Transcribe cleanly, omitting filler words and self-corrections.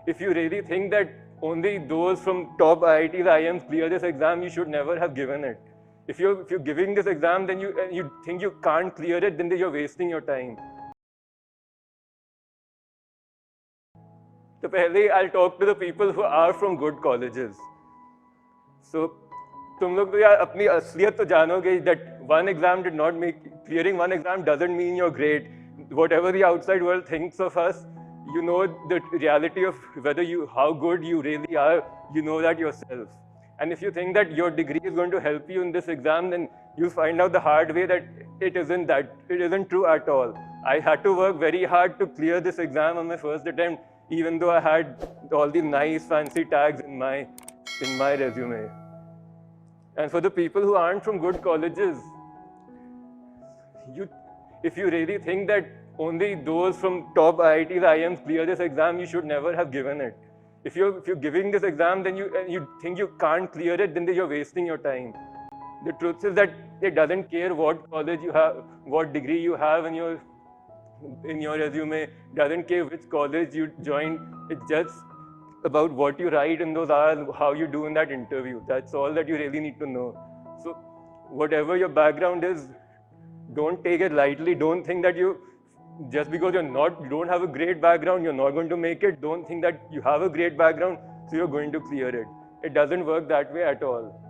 if you really think that only those from top IITs, IIMs clear this exam, you should never have given it. If you're giving this exam, then you think you can't clear it, then you're wasting your time. So पहले I'll talk to the people who are from good colleges. So तुम लोग तो यार अपनी असलियत तो जानोगे that one exam did not make, clearing one exam doesn't mean you're great. Whatever the outside world thinks of us, you know the reality of whether how good you really are, you know that yourself. And if you think that your degree is going to help you in this exam, then you find out the hard way that it isn't true at all. I had to work very hard to clear this exam on my first attempt, even though I had all the nice fancy tags in my resume. And for the people who aren't from good colleges, if you really think that only those from top IITs, IIMs clear this exam, you should never have given it. If you're giving this exam, then you think you can't clear it, then you're wasting your time. The truth is that it doesn't care what college you have, what degree you have in your resume, doesn't care which college you joined. It's just about what you write in those hours, how you do in that interview. That's all that you really need to know. So whatever your background is, don't take it lightly. Don't think that just because you don't have a great background, you're not going to make it. Don't think that you have a great background, so you're going to clear it. It doesn't work that way at all.